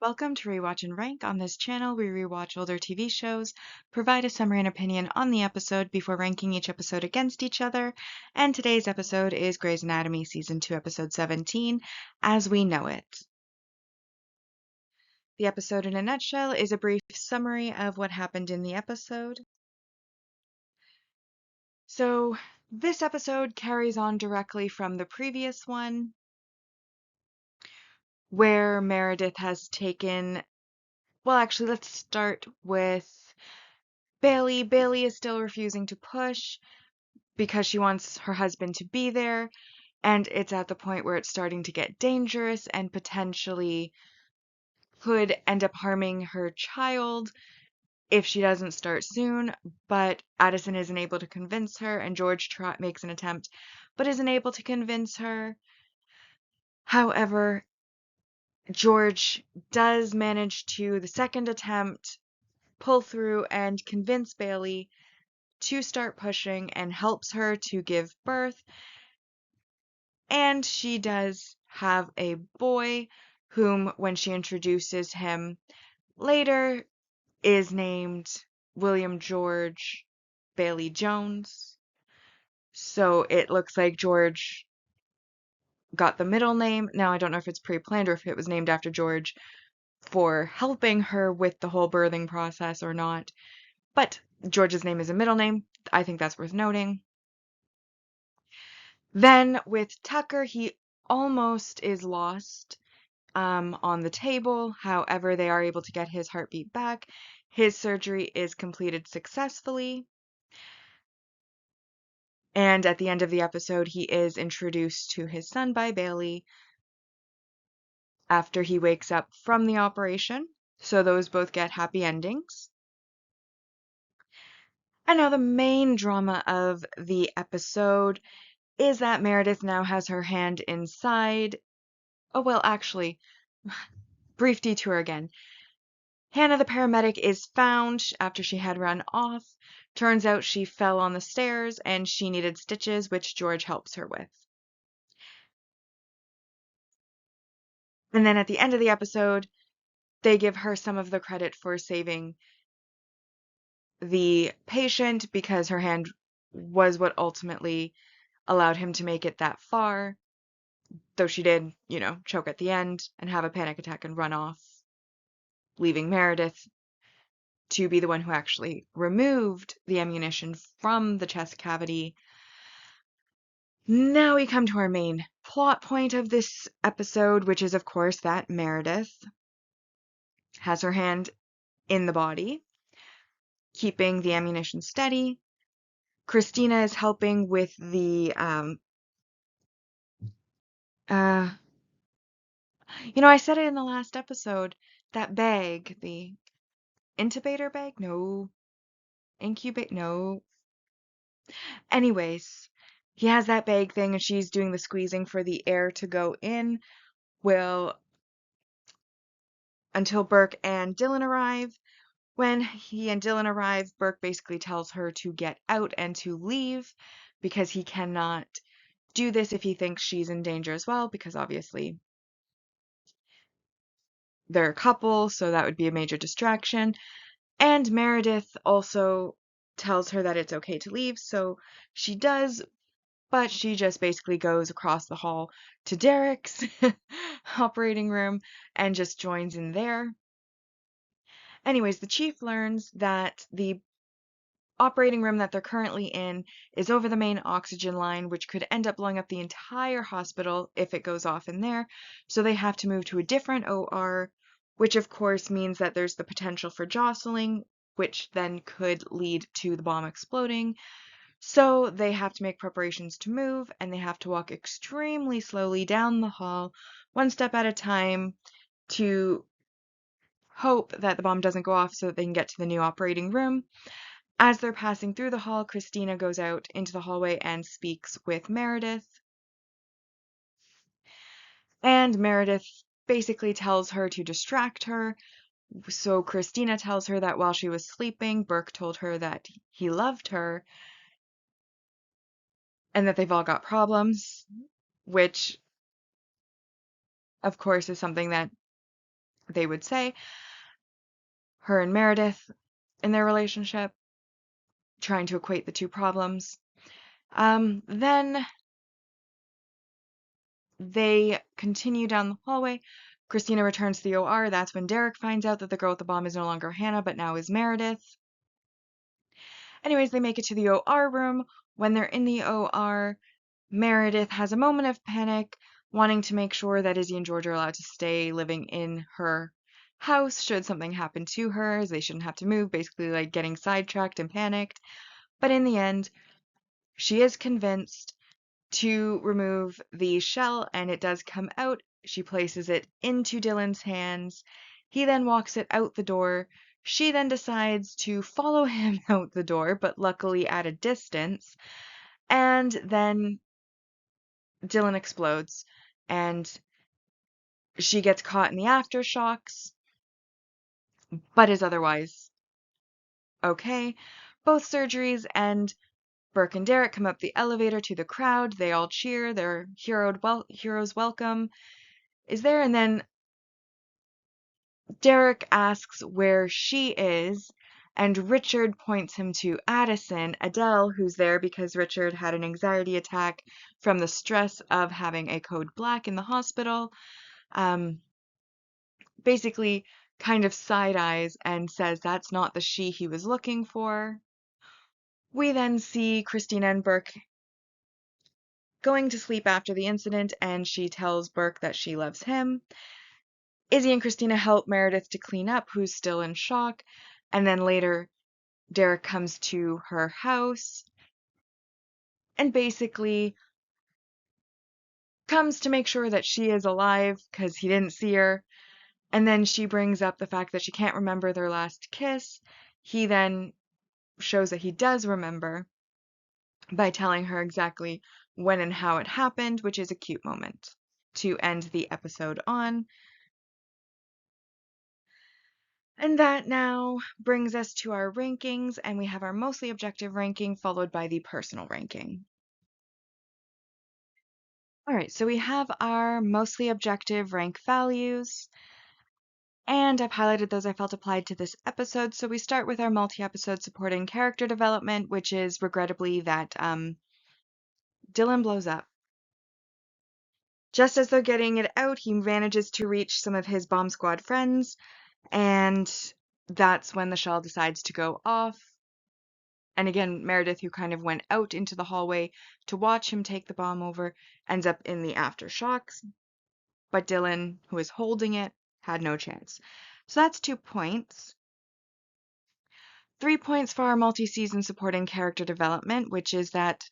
welcome to Rewatch-and-Rank. On this channel, we rewatch older TV shows, provide a summary and opinion on the episode before ranking each episode against each other, and today's episode is Grey's Anatomy Season 2, Episode 17, As We Know It. The episode in a nutshell is a brief summary of what happened in the episode. So, this episode carries on directly from the previous one, where Meredith has taken... Well, actually, let's start with Bailey. Bailey is still refusing to push because she wants her husband to be there, and it's at the point where it's starting to get dangerous and potentially could end up harming her child if she doesn't start soon. But Addison isn't able to convince her, and George makes an attempt but isn't able to convince her. However, George does manage to, the second attempt, pull through and convince Bailey to start pushing and helps her to give birth. And she does have a boy whom, when she introduces him later, is named William George Bailey Jones. So it looks like George got the middle name. Now, I don't know if it's pre-planned or if it was named after George for helping her with the whole birthing process or not. But George's name is a middle name. I think that's worth noting. Then with Tucker, he almost is lost on the table. However, they are able to get his heartbeat back. His surgery is completed successfully. And at the end of the episode, he is introduced to his son by Bailey after he wakes up from the operation. So those both get happy endings. And now the main drama of the episode is that Meredith now has her hand inside. Oh, well, actually, brief detour again. Hannah, the paramedic, is found after she had run off. Turns out she fell on the stairs and she needed stitches, which George helps her with. And then at the end of the episode, they give her some of the credit for saving the patient because her hand was what ultimately allowed him to make it that far. Though she did, choke at the end and have a panic attack and run off, leaving Meredith to be the one who actually removed the ammunition from the chest cavity. Now we come to our main plot point of this episode, which is, of course, that Meredith has her hand in the body, keeping the ammunition steady. Christina is helping with the, I said it in the last episode, that bag, the intubator bag? No. Incubate? No. Anyways, he has that bag thing and she's doing the squeezing for the air to go in. Well, until Burke and Dylan arrive. When he and Dylan arrive, Burke basically tells her to get out and to leave because he cannot do this if he thinks she's in danger as well, because obviously they're a couple, so that would be a major distraction. And Meredith also tells her that it's okay to leave, so she does, but she just basically goes across the hall to Derek's operating room and just joins in there. Anyways, the chief learns that the operating room that they're currently in is over the main oxygen line, which could end up blowing up the entire hospital if it goes off in there. So they have to move to a different OR, which of course means that there's the potential for jostling, which then could lead to the bomb exploding. So they have to make preparations to move, and they have to walk extremely slowly down the hall, one step at a time, to hope that the bomb doesn't go off so that they can get to the new operating room. As they're passing through the hall, Christina goes out into the hallway and speaks with Meredith. And Meredith basically tells her to distract her. So Christina tells her that while she was sleeping, Burke told her that he loved her and that they've all got problems, which, of course, is something that they would say, her and Meredith in their relationship, trying to equate the two problems. Then they continue down the hallway. Christina returns to the OR. That's when Derek finds out that the girl with the bomb is no longer Hannah, but now is Meredith. Anyways, they make it to the OR room. When they're in the OR, Meredith has a moment of panic, wanting to make sure that Izzy and George are allowed to stay living in her house should something happen to her, as they shouldn't have to move, basically like getting sidetracked and panicked. But in the end, she is convinced to remove the shell, and it does come out. She places it into Dylan's hands. He then walks it out the door. She then decides to follow him out the door, but luckily at a distance. And then Dylan explodes, and she gets caught in the aftershocks, but is otherwise okay. Both surgeries end. Burke and Derek come up the elevator to the crowd. They all cheer. Their hero's welcome is there. And then Derek asks where she is, and Richard points him to Addison, Adele, who's there because Richard had an anxiety attack from the stress of having a code black in the hospital. Basically, kind of side eyes and says that's not the she he was looking for. We then see Christina and Burke going to sleep after the incident, and she tells Burke that she loves him. Izzy and Christina help Meredith to clean up, who's still in shock, and then later Derek comes to her house and basically comes to make sure that she is alive because he didn't see her. And then she brings up the fact that she can't remember their last kiss. He then shows that he does remember by telling her exactly when and how it happened, which is a cute moment to end the episode on. And that now brings us to our rankings, and we have our mostly objective ranking followed by the personal ranking. All right, so we have our mostly objective rank values, and I've highlighted those I felt applied to this episode. So we start with our multi-episode supporting character development, which is regrettably that Dylan blows up. Just as they're getting it out, he manages to reach some of his bomb squad friends, and that's when the shell decides to go off. And again, Meredith, who kind of went out into the hallway to watch him take the bomb over, ends up in the aftershocks. But Dylan, who is holding it, had no chance. So that's 2 points. 3 points for our multi-season supporting character development, which is that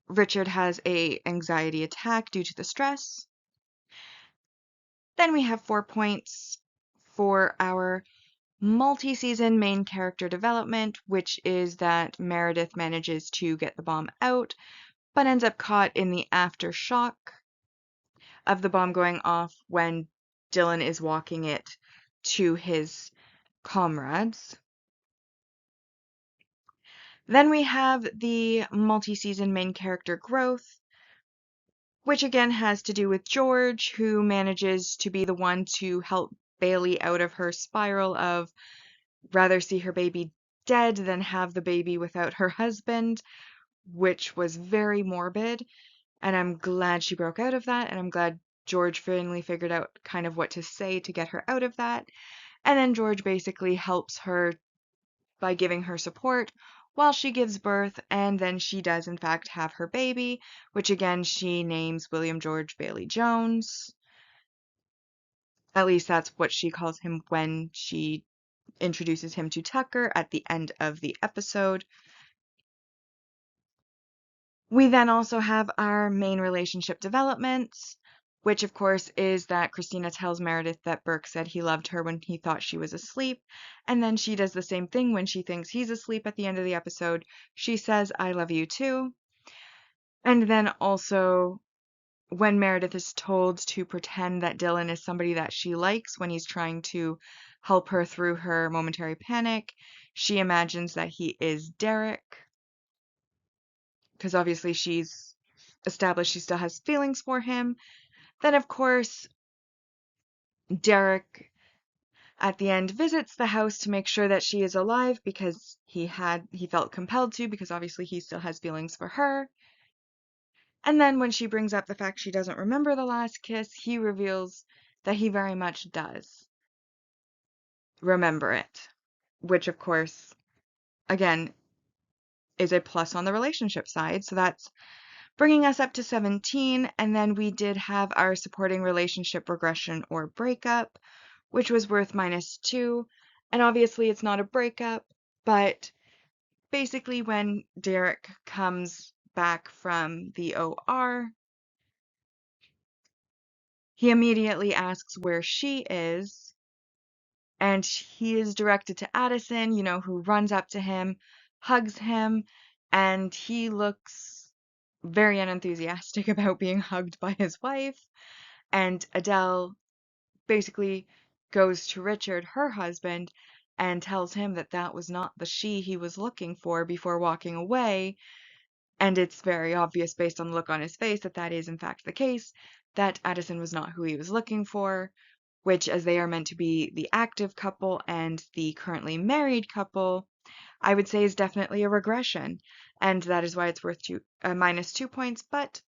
Richard has a anxiety attack due to the stress. Then we have 4 points for our multi-season main character development, which is that Meredith manages to get the bomb out, but ends up caught in the aftershock of the bomb going off when Dylan is walking it to his comrades. Then we have the multi-season main character growth, which again has to do with George, who manages to be the one to help Bailey out of her spiral of rather see her baby dead than have the baby without her husband, which was very morbid. And I'm glad she broke out of that, and I'm glad George finally figured out kind of what to say to get her out of that. And then George basically helps her by giving her support while she gives birth, and then she does in fact have her baby, which again she names William George Bailey Jones. At least that's what she calls him when she introduces him to Tucker at the end of the episode. We then also have our main relationship developments, which of course is that Christina tells Meredith that Burke said he loved her when he thought she was asleep, and then she does the same thing when she thinks he's asleep at the end of the episode. She says, I love you too. And then also when Meredith is told to pretend that Dylan is somebody that she likes when he's trying to help her through her momentary panic, she imagines that he is Derek, because obviously she's established she still has feelings for him. Then, of course, Derek at the end visits the house to make sure that she is alive because he felt compelled to, because obviously he still has feelings for her. And then when she brings up the fact she doesn't remember the last kiss, he reveals that he very much does remember it, which of course, again, is a plus on the relationship side. So that's bringing us up to 17. And then we did have our supporting relationship regression or breakup, which was worth -2. And obviously it's not a breakup, but basically when Derek comes back from the OR, he immediately asks where she is, and he is directed to Addison, who runs up to him, hugs him, and he looks very unenthusiastic about being hugged by his wife. And Adele basically goes to Richard, her husband, and tells him that that was not the she he was looking for before walking away. And it's very obvious based on the look on his face that that is in fact the case, that Addison was not who he was looking for, which, as they are meant to be the active couple and the currently married couple, I would say is definitely a regression. And that is why it's worth -2 points, but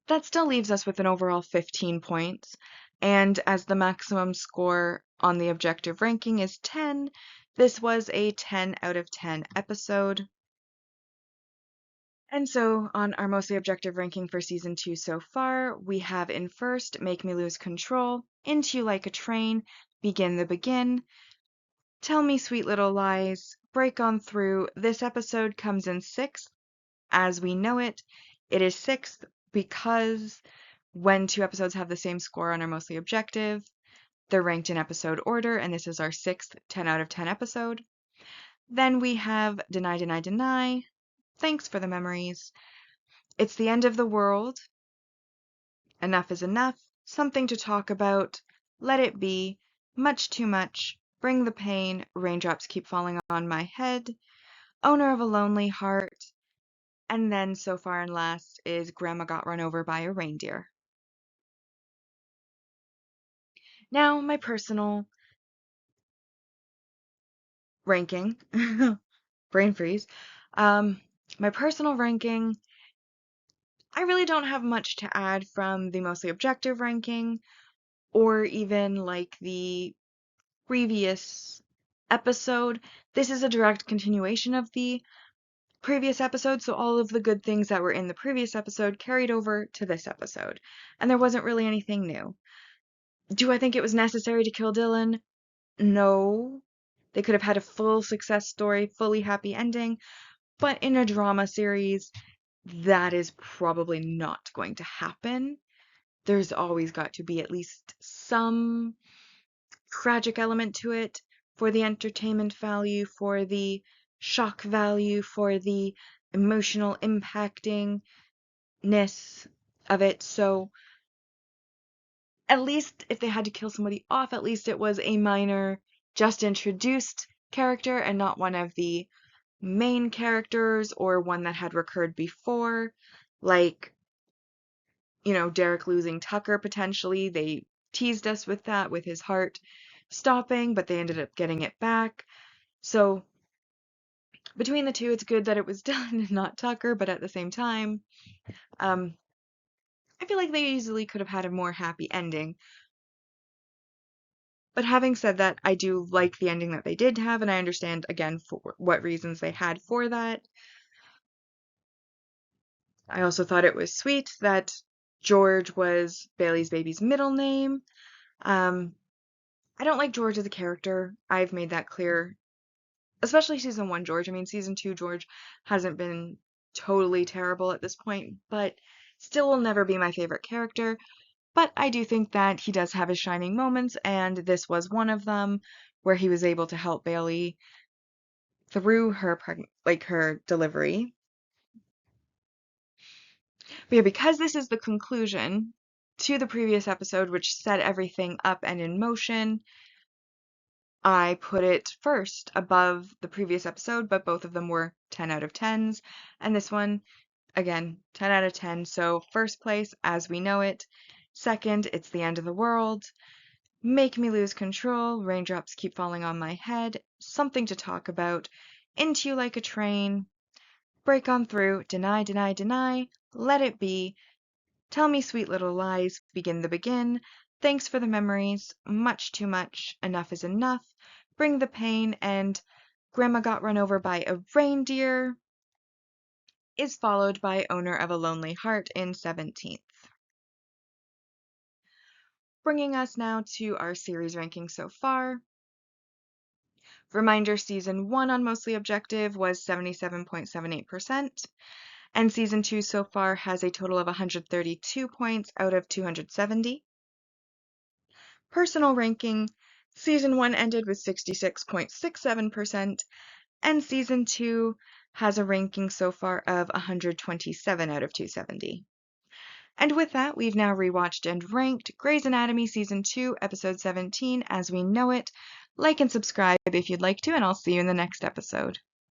that still leaves us with an overall 15 points. And as the maximum score on the objective ranking is 10, this was a 10 out of 10 episode. And so, on our mostly objective ranking for season 2 so far, we have in first, Make Me Lose Control, Into You Like a Train, Begin the Begin, Tell Me Sweet Little Lies, Break On Through. This episode comes in 6th. As we know it, it is 6th because when 2 episodes have the same score on our mostly objective, they're ranked in episode order, and this is our 6th 10 out of 10 episode. Then we have Deny, Deny, Deny, Thanks for the Memories, It's the End of the World, Enough is Enough, Something to Talk About, Let It Be, Much Too Much, Bring the Pain, Raindrops Keep Falling on My Head, Owner of a Lonely Heart, and then so far and last is Grandma Got Run Over by a Reindeer. Now, my personal ranking, brain freeze, my personal ranking, I really don't have much to add from the mostly objective ranking or even like the previous episode. This is a direct continuation of the previous episode, so all of the good things that were in the previous episode carried over to this episode, and there wasn't really anything new. Do I think it was necessary to kill Dylan? No. They could have had a full success story, fully happy ending, but in a drama series, that is probably not going to happen. There's always got to be at least some tragic element to it for the entertainment value, for the shock value, for the emotional impactingness of it. So at least if they had to kill somebody off, at least it was a minor, just introduced character and not one of the main characters or one that had recurred before. Like, Derek losing Tucker potentially. They teased us with that, with his heart stopping, but they ended up getting it back. So between the two, it's good that it was Dylan and not Tucker, but at the same time, um, I feel like they easily could have had a more happy ending. But having said that, I do like the ending that they did have, and I understand, again, for what reasons they had for that. I also thought it was sweet that George was Bailey's baby's middle name. I don't like George as a character. I've made that clear, especially season 1 George. I mean, season 2 George hasn't been totally terrible at this point, but still will never be my favorite character. But I do think that he does have his shining moments, and this was one of them, where he was able to help Bailey through her her delivery. But yeah, because this is the conclusion to the previous episode, which set everything up and in motion, I put it first above the previous episode, but both of them were 10 out of 10s. And this one, again, 10 out of 10. So first place, as we know it. Second, It's the End of the World. Make Me Lose Control, Raindrops Keep Falling on My Head, Something to Talk About, Into You Like a Train, Break On Through, Deny, Deny, Deny, Let It Be, Tell Me Sweet Little Lies, Begin the Begin, Thanks for the Memories, Much Too Much, Enough is Enough, Bring the Pain, and Grandma Got Run Over by a Reindeer is followed by Owner of a Lonely Heart in 17th. Bringing us now to our series ranking so far. Reminder, Season 1 on Mostly Objective was 77.78%, and Season 2 so far has a total of 132 points out of 270. Personal ranking, Season 1 ended with 66.67%, and Season 2 has a ranking so far of 127 out of 270. And with that, we've now rewatched and ranked Grey's Anatomy Season 2, Episode 17, As We Know It. Like and subscribe if you'd like to, and I'll see you in the next episode.